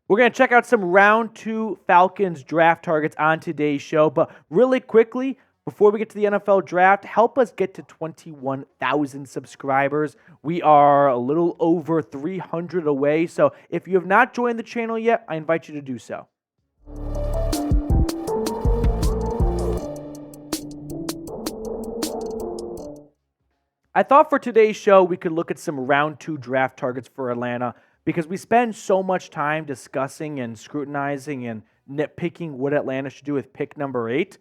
We're going to check out some round 2 Falcons draft targets on today's show, but really quickly, before we get to the NFL draft, help us get to 21,000 subscribers. We are a little over 300 away, so if you have not joined the channel yet, I invite you to do so. I thought for today's show, we could look at some round 2 draft targets for Atlanta, because we spend so much time discussing and scrutinizing and nitpicking what Atlanta should do with pick number 8,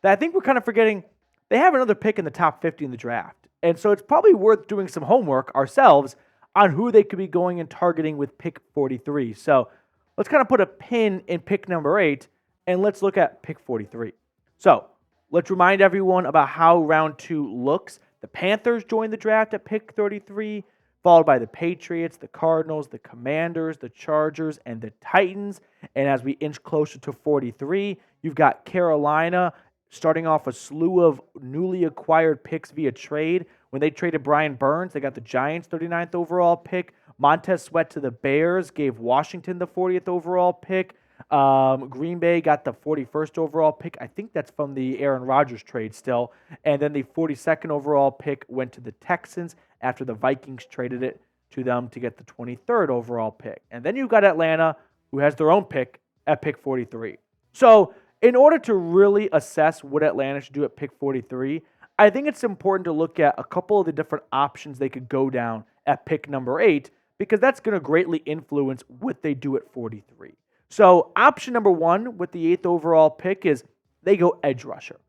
that I think we're kind of forgetting they have another pick in the top 50 in the draft. And so it's probably worth doing some homework ourselves on who they could be going and targeting with pick 43. So let's kind of put a pin in pick number 8, and let's look at pick 43. So let's remind everyone about how round 2 looks. The Panthers joined the draft at pick 33, followed by the Patriots, the Cardinals, the Commanders, the Chargers, and the Titans. And as we inch closer to 43, you've got Carolina starting off a slew of newly acquired picks via trade. When they traded Brian Burns, they got the Giants' 39th overall pick. Montez Sweat to the Bears gave Washington the 40th overall pick. Green Bay got the 41st overall pick. I think that's from the Aaron Rodgers trade still. And then the 42nd overall pick went to the Texans after the Vikings traded it to them to get the 23rd overall pick. And then you've got Atlanta, who has their own pick at pick 43. So in order to really assess what Atlanta should do at pick 43, I think it's important to look at a couple of the different options they could go down at pick number 8, because that's going to greatly influence what they do at 43. So option number 1 with the 8th overall pick is they go edge rusher.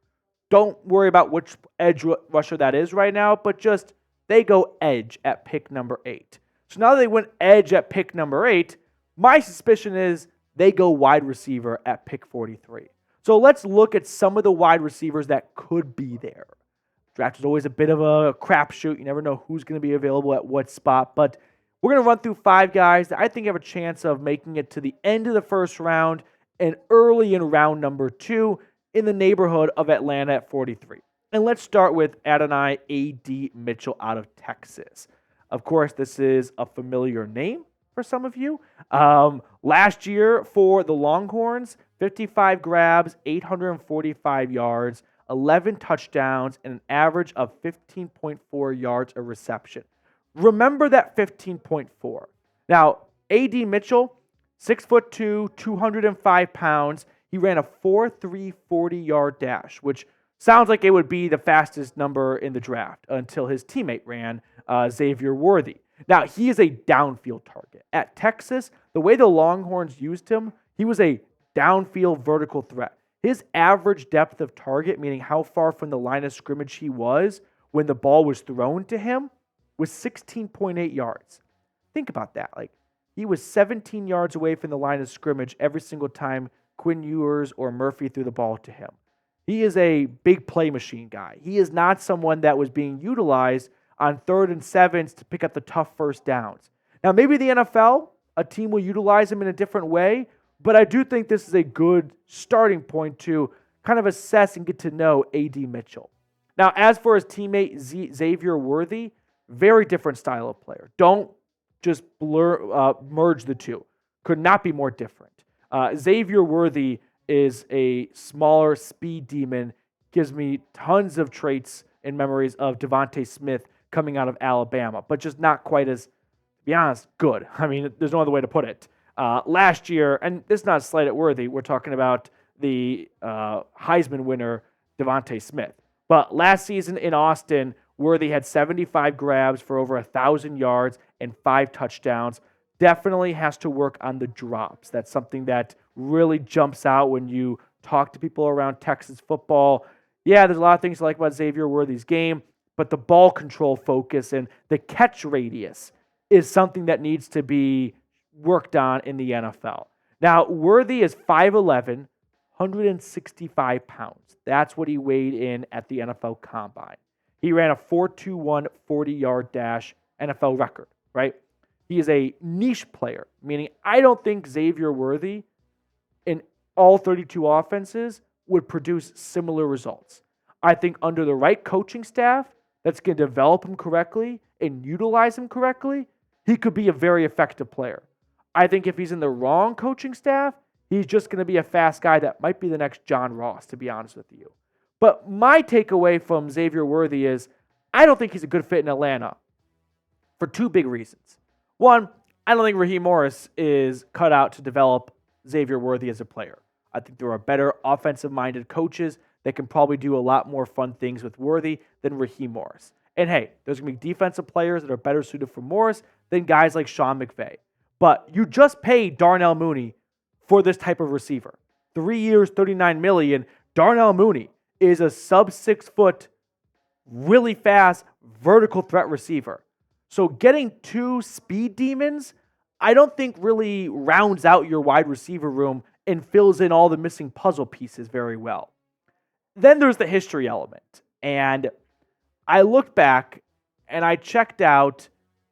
Don't worry about which edge rusher that is right now, but just they go edge at pick number 8. So now that they went edge at pick number 8, my suspicion is they go wide receiver at pick 43. So let's look at some of the wide receivers that could be there. Draft is always a bit of a crapshoot. You never know who's going to be available at what spot, but we're going to run through 5 guys that I think have a chance of making it to the end of the first round and early in round number 2 in the neighborhood of Atlanta at 43. And let's start with Adonai A.D. Mitchell out of Texas. Of course, this is a familiar name for some of you. Last year for the Longhorns, 55 grabs, 845 yards, 11 touchdowns, and an average of 15.4 yards a reception. Remember that 15.4. Now, A.D. Mitchell, 6'2", 205 pounds. He ran a 4.3 40-yard dash, which sounds like it would be the fastest number in the draft until his teammate ran, Xavier Worthy. Now, he is a downfield target. At Texas, the way the Longhorns used him, he was a downfield vertical threat. His average depth of target, meaning how far from the line of scrimmage he was when the ball was thrown to him, was 16.8 yards. Think about that. Like, he was 17 yards away from the line of scrimmage every single time Quinn Ewers or Murphy threw the ball to him. He is a big play machine guy. He is not someone that was being utilized on 3rd and 7s to pick up the tough first downs. Now, maybe the NFL, a team will utilize him in a different way, but I do think this is a good starting point to kind of assess and get to know A.D. Mitchell. Now, as for his teammate Xavier Worthy, very different style of player. Don't just merge the two. Could not be more different. Xavier Worthy is a smaller speed demon, gives me tons of traits and memories of Devontae Smith coming out of Alabama, but just not quite as, to be honest, good. I mean, there's no other way to put it. Last year, and this is not a slight at Worthy, we're talking about the Heisman winner, Devontae Smith. But last season in Austin, Worthy had 75 grabs for over 1,000 yards and 5 touchdowns. Definitely has to work on the drops. That's something that really jumps out when you talk to people around Texas football. Yeah, there's a lot of things to like about Xavier Worthy's game, but the ball control focus and the catch radius is something that needs to be worked on in the NFL. Now, Worthy is 5'11", 165 pounds. That's what he weighed in at the NFL Combine. He ran a 4.21 40-yard dash, NFL record, right? He is a niche player, meaning I don't think Xavier Worthy in all 32 offenses would produce similar results. I think under the right coaching staff, that's going to develop him correctly and utilize him correctly, he could be a very effective player. I think if he's in the wrong coaching staff, he's just going to be a fast guy that might be the next John Ross, to be honest with you. But my takeaway from Xavier Worthy is I don't think he's a good fit in Atlanta for two big reasons. One, I don't think Raheem Morris is cut out to develop Xavier Worthy as a player. I think there are better offensive-minded coaches that can probably do a lot more fun things with Worthy than Raheem Morris. And hey, there's going to be defensive players that are better suited for Morris than guys like Sean McVay. But you just paid Darnell Mooney for this type of receiver. 3 years, $39 million. Darnell Mooney is a sub-6 foot, really fast, vertical threat receiver. So getting two speed demons, I don't think really rounds out your wide receiver room and fills in all the missing puzzle pieces very well. Then there's the history element. And I looked back and I checked out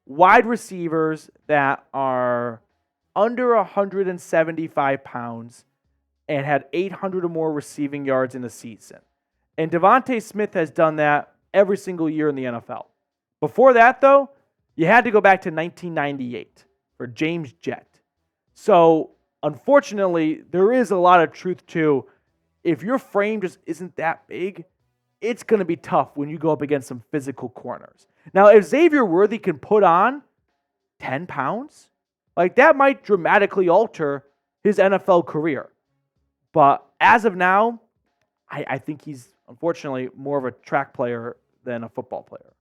wide receivers that are under 175 pounds and had 800 or more receiving yards in a season. And Devontae Smith has done that every single year in the NFL. Before that, though, you had to go back to 1998 for James Jett. So, unfortunately, there is a lot of truth to if your frame just isn't that big, it's going to be tough when you go up against some physical corners. Now, if Xavier Worthy can put on 10 pounds, like that might dramatically alter his NFL career. But as of now, I think he's unfortunately more of a track player than a football player.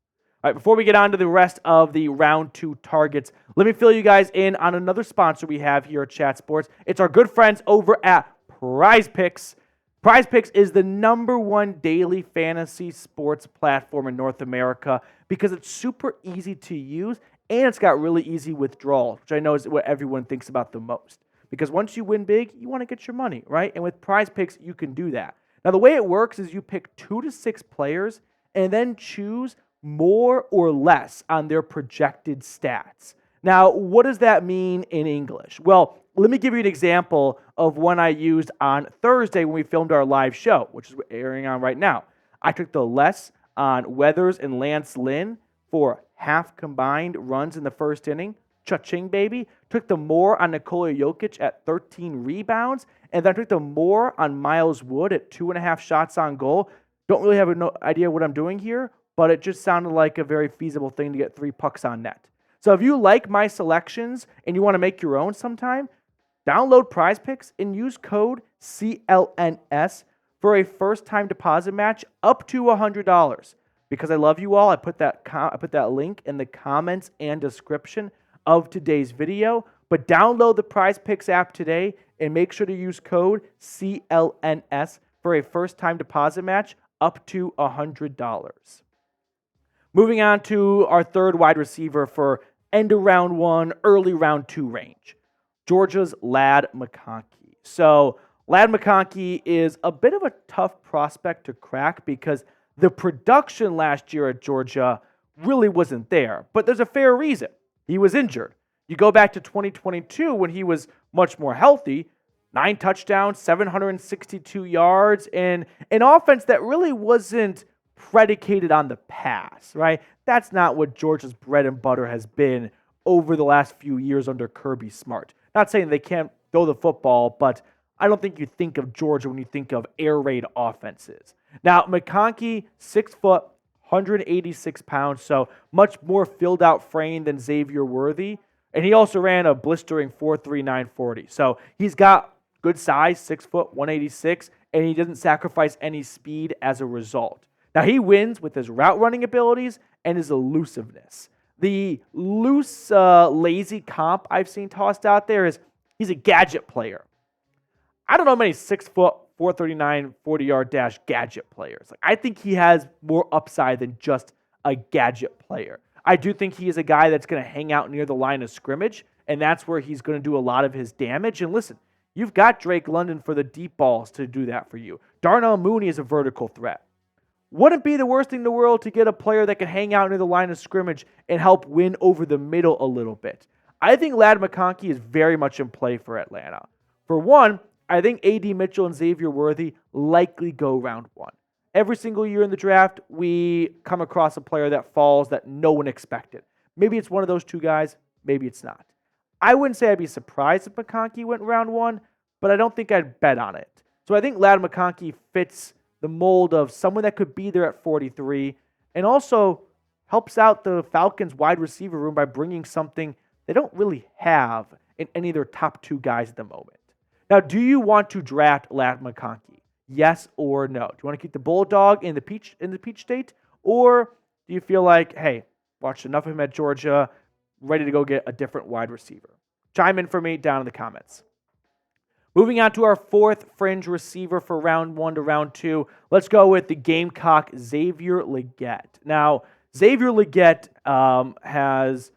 All right, before we get on to the rest of the round 2 targets, let me fill you guys in on another sponsor we have here at Chat Sports. It's our good friends over at PrizePicks. PrizePicks is the #1 daily fantasy sports platform in North America because it's super easy to use and it's got really easy withdrawals, which I know is what everyone thinks about the most. Because once you win big, you want to get your money, right? And with PrizePicks, you can do that. Now, the way it works is you pick 2 to 6 players and then choose more or less on their projected stats. Now, what does that mean in English? Well, let me give you an example of one I used on Thursday when we filmed our live show, which is airing on right now. I took the less on Weathers and Lance Lynn for half combined runs in the first inning. Cha-ching, baby. Took the more on Nikola Jokic at 13 rebounds, and then I took the more on Miles Wood at 2.5 shots on goal. Don't really have no idea what I'm doing here, but it just sounded like a very feasible thing to get 3 pucks on net. So if you like my selections and you want to make your own sometime, download PrizePicks and use code CLNS for a first-time deposit match up to $100. Because I love you all, I put that link in the comments and description of today's video. But download the PrizePicks app today and make sure to use code CLNS for a first-time deposit match up to $100. Moving on to our third wide receiver for end of round 1, early round 2 range. Georgia's Ladd McConkey. So Ladd McConkey is a bit of a tough prospect to crack because the production last year at Georgia really wasn't there. But there's a fair reason. He was injured. You go back to 2022 when he was much more healthy, 9 touchdowns, 762 yards, and an offense that really wasn't predicated on the pass, right? That's not what Georgia's bread and butter has been over the last few years under Kirby Smart. Not saying they can't throw the football, but I don't think you think of Georgia when you think of air raid offenses. Now, McConkey, 6 foot, 186 pounds, so much more filled out frame than Xavier Worthy. And he also ran a blistering 4.39 40. So he's got good size, 6 foot, 186, and he doesn't sacrifice any speed as a result. Now, he wins with his route running abilities and his elusiveness. The loose, lazy comp I've seen tossed out there is he's a gadget player. I don't know many 6 foot, 4.39, 40-yard dash gadget players. I think he has more upside than just a gadget player. I do think he is a guy that's going to hang out near the line of scrimmage, and that's where he's going to do a lot of his damage. And listen, you've got Drake London for the deep balls to do that for you. Darnell Mooney is a vertical threat. Wouldn't be the worst thing in the world to get a player that can hang out near the line of scrimmage and help win over the middle a little bit. I think Ladd McConkey is very much in play for Atlanta. For one, I think A.D. Mitchell and Xavier Worthy likely go round 1. every single year in the draft, we come across a player that falls that no one expected. Maybe it's one of those two guys. Maybe it's not. I wouldn't say I'd be surprised if McConkey went round 1, but I don't think I'd bet on it. So I think Ladd McConkey fits the mold of someone that could be there at 43 and also helps out the Falcons wide receiver room by bringing something they don't really have in any of their top 2 guys at the moment. Now, do you want to draft Ladd McConkey? Yes or no? Do you want to keep the Bulldog in the Peach State? Or do you feel like, hey, watched enough of him at Georgia, ready to go get a different wide receiver? Chime in for me down in the comments. Moving on to our 4th fringe receiver for round 1 to round 2. Let's go with the Gamecock Xavier Legette. Now, Xavier Legette has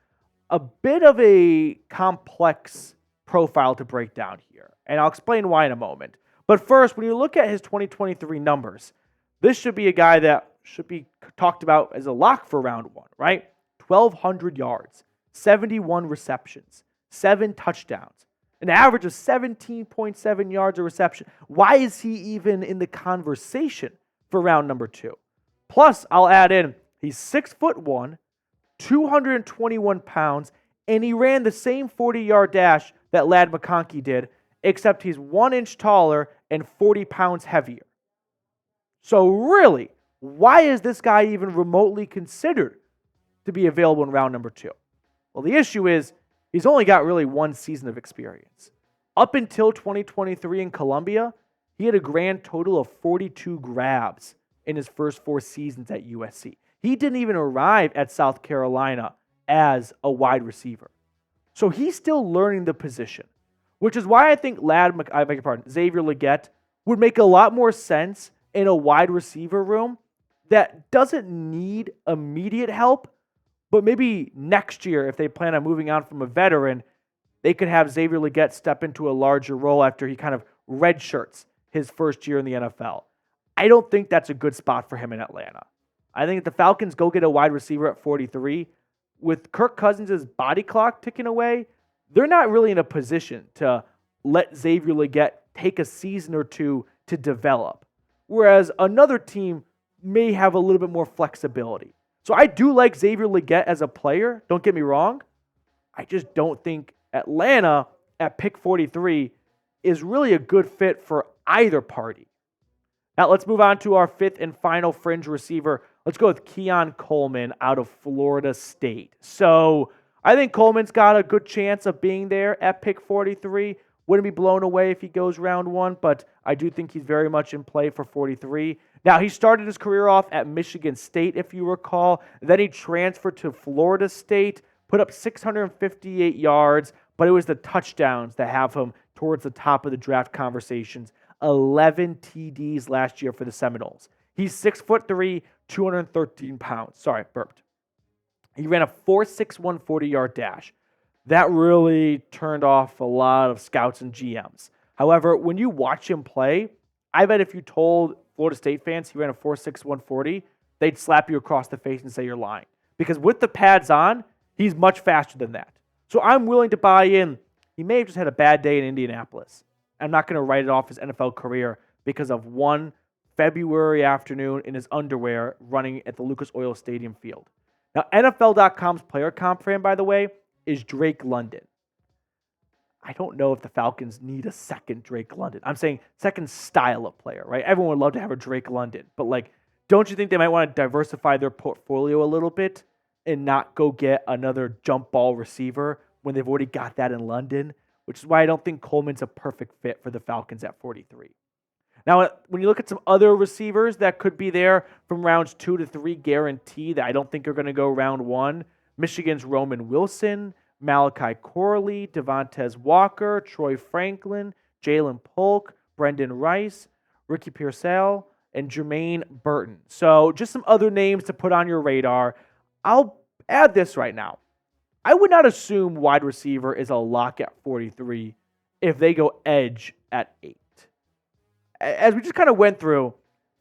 a bit of a complex profile to break down here, and I'll explain why in a moment. But first, when you look at his 2023 numbers, this should be a guy that should be talked about as a lock for round 1, right? 1,200 yards, 71 receptions, 7 touchdowns, an average of 17.7 yards a reception. Why is he even in the conversation for round number 2? Plus, I'll add in, he's 6'1", 221 pounds, and he ran the same 40-yard dash that Ladd McConkey did, except he's 1 inch taller and 40 pounds heavier. So really, why is this guy even remotely considered to be available in round number 2? Well, the issue is he's only got really 1 season of experience. Up until 2023 in Columbia, he had a grand total of 42 grabs in his first 4 seasons at USC. He didn't even arrive at South Carolina as a wide receiver. So he's still learning the position, which is why I think Xavier Legette would make a lot more sense in a wide receiver room that doesn't need immediate help, but maybe next year, if they plan on moving on from a veteran, they could have Xavier Legette step into a larger role after he kind of redshirts his first year in the NFL. I don't think that's a good spot for him in Atlanta. I think if the Falcons go get a wide receiver at 43, with Kirk Cousins' body clock ticking away, they're not really in a position to let Xavier Legette take a season or 2 to develop, whereas another team may have a little bit more flexibility. So I do like Xavier Legette as a player, don't get me wrong. I just don't think Atlanta at pick 43 is really a good fit for either party. Now let's move on to our 5th and final fringe receiver. Let's go with Keon Coleman out of Florida State. So I think Coleman's got a good chance of being there at pick 43. Wouldn't be blown away if he goes round 1, but I do think he's very much in play for 43. Now, he started his career off at Michigan State, if you recall. Then he transferred to Florida State, put up 658 yards, but it was the touchdowns that have him towards the top of the draft conversations. 11 TDs last year for the Seminoles. He's 6'3", 213 pounds. Sorry, burped. He ran a 4.61 40-yard dash. That really turned off a lot of scouts and GMs. However, when you watch him play, I bet if you told Florida State fans he ran a 4.61 40, they'd slap you across the face and say you're lying. Because with the pads on, he's much faster than that. So I'm willing to buy in. He may have just had a bad day in Indianapolis. I'm not going to write it off his NFL career because of one February afternoon in his underwear running at the Lucas Oil Stadium field. Now, NFL.com's player comp for him, by the way, is Drake London. I don't know if the Falcons need a second Drake London. I'm saying second style of player, right? Everyone would love to have a Drake London. But, don't you think they might want to diversify their portfolio a little bit and not go get another jump ball receiver when they've already got that in London? Which is why I don't think Coleman's a perfect fit for the Falcons at 43. Now, when you look at some other receivers that could be there from rounds 2 to 3 guaranteed that I don't think are going to go round 1, Michigan's Roman Wilson, Malachi Corley, Devontae Walker, Troy Franklin, Jalen Polk, Brendan Rice, Ricky Pearsall, and Jermaine Burton. So just some other names to put on your radar. I'll add this right now. I would not assume wide receiver is a lock at 43 if they go edge at 8. As we just kind of went through,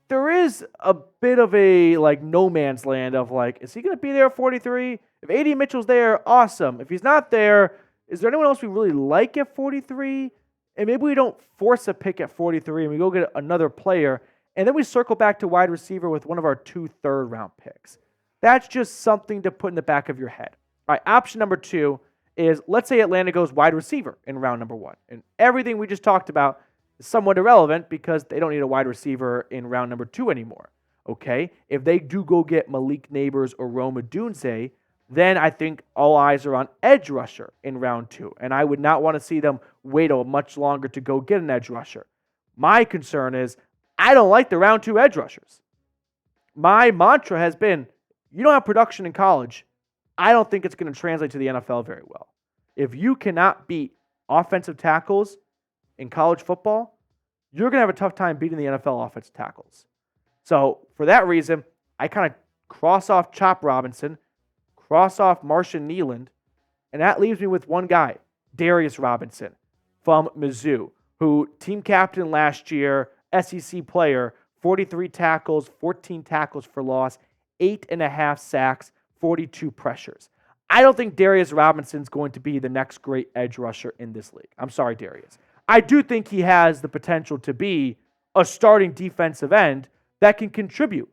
there is a bit of a no man's land of is he going to be there at 43? If A.D. Mitchell's there, awesome. If he's not there, is there anyone else we really like at 43? And maybe we don't force a pick at 43 and we go get another player And then we circle back to wide receiver with one of our 2 third-round picks. That's just something to put in the back of your head. All right, option number 2 is, let's say Atlanta goes wide receiver in round number 1. And everything we just talked about is somewhat irrelevant because they don't need a wide receiver in round number 2 anymore. Okay? If they do go get Malik Neighbors or Rome Odunze, then I think all eyes are on edge rusher in round 2. And I would not want to see them wait a much longer to go get an edge rusher. My concern is I don't like the round 2 edge rushers. My mantra has been, you don't have production in college, I don't think it's going to translate to the NFL very well. If you cannot beat offensive tackles in college football, you're going to have a tough time beating the NFL offensive tackles. So for that reason, I kind of cross off Chop Robinson, cross off Marshawn Kneeland, and that leaves me with one guy, Darius Robinson from Mizzou, who team captain last year, SEC player, 43 tackles, 14 tackles for loss, 8.5 sacks, 42 pressures. I don't think Darius Robinson's going to be the next great edge rusher in this league. I'm sorry, Darius. I do think he has the potential to be a starting defensive end that can contribute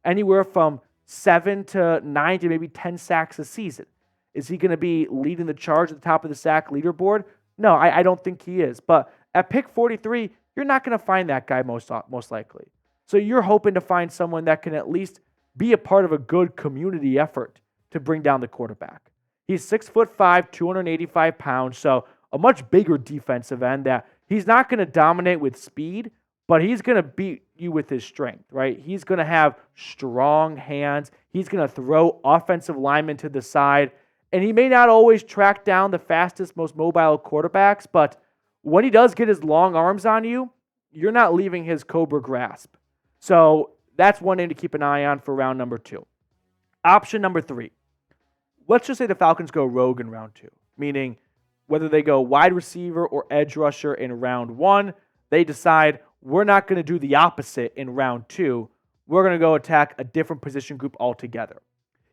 anywhere from 7 to 9 to maybe 10 sacks a season. Is he going to be leading the charge at the top of the sack leaderboard? No, I don't think he is. But at pick 43, you're not going to find that guy most likely. So you're hoping to find someone that can at least be a part of a good community effort to bring down the quarterback. He's 6'5", 285 pounds, so a much bigger defensive end that he's not going to dominate with speed, but he's going to beat you with his strength, right? He's going to have strong hands. He's going to throw offensive linemen to the side, and he may not always track down the fastest, most mobile quarterbacks, but when he does get his long arms on you, you're not leaving his cobra grasp. So that's one name to keep an eye on for round number 2. Option number 3. Let's just say the Falcons go rogue in round 2, meaning whether they go wide receiver or edge rusher in round 1, they decide we're not going to do the opposite in round 2. We're going to go attack a different position group altogether.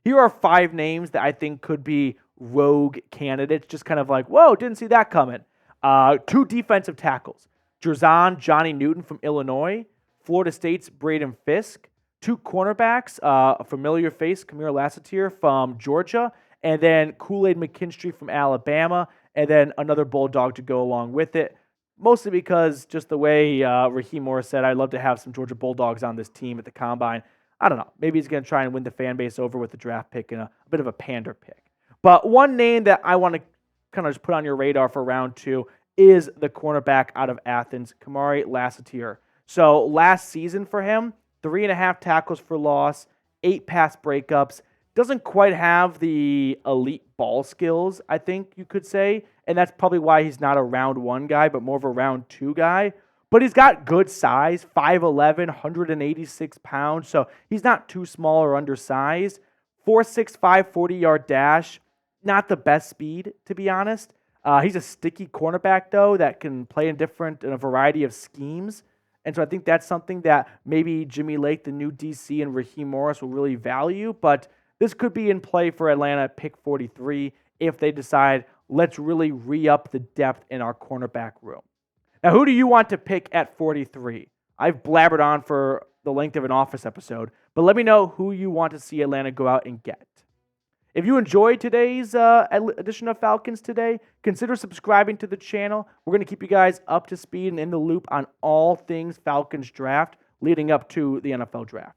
Here are 5 names that I think could be rogue candidates, just kind of like, whoa, didn't see that coming. 2 defensive tackles, Jerzon Johnny Newton from Illinois, Florida State's Braden Fisk, 2 cornerbacks, a familiar face, Kamari Lasser from Georgia, and then Kool-Aid McKinstry from Alabama, and then another Bulldog to go along with it. Mostly because just the way Raheem Morris said, I'd love to have some Georgia Bulldogs on this team at the Combine. I don't know. Maybe he's going to try and win the fan base over with the draft pick and a bit of a pander pick. But one name that I want to kind of just put on your radar for round 2 is the cornerback out of Athens, Kamari Lasser. So last season for him, 3.5 tackles for loss, 8 pass breakups. Doesn't quite have the elite ball skills, I think you could say. And that's probably why he's not a round 1 guy, but more of a round 2 guy. But he's got good size, 5'11", 186 pounds. So he's not too small or undersized. 4.65, 40-yard dash. Not the best speed, to be honest. He's a sticky cornerback, though, that can play in a variety of schemes. And so I think that's something that maybe Jimmy Lake, the new DC, and Raheem Morris will really value. But this could be in play for Atlanta at pick 43 if they decide, let's really re-up the depth in our cornerback room. Now, who do you want to pick at 43? I've blabbered on for the length of an Office episode, but let me know who you want to see Atlanta go out and get. If you enjoyed today's edition of Falcons Today, consider subscribing to the channel. We're going to keep you guys up to speed and in the loop on all things Falcons draft leading up to the NFL draft.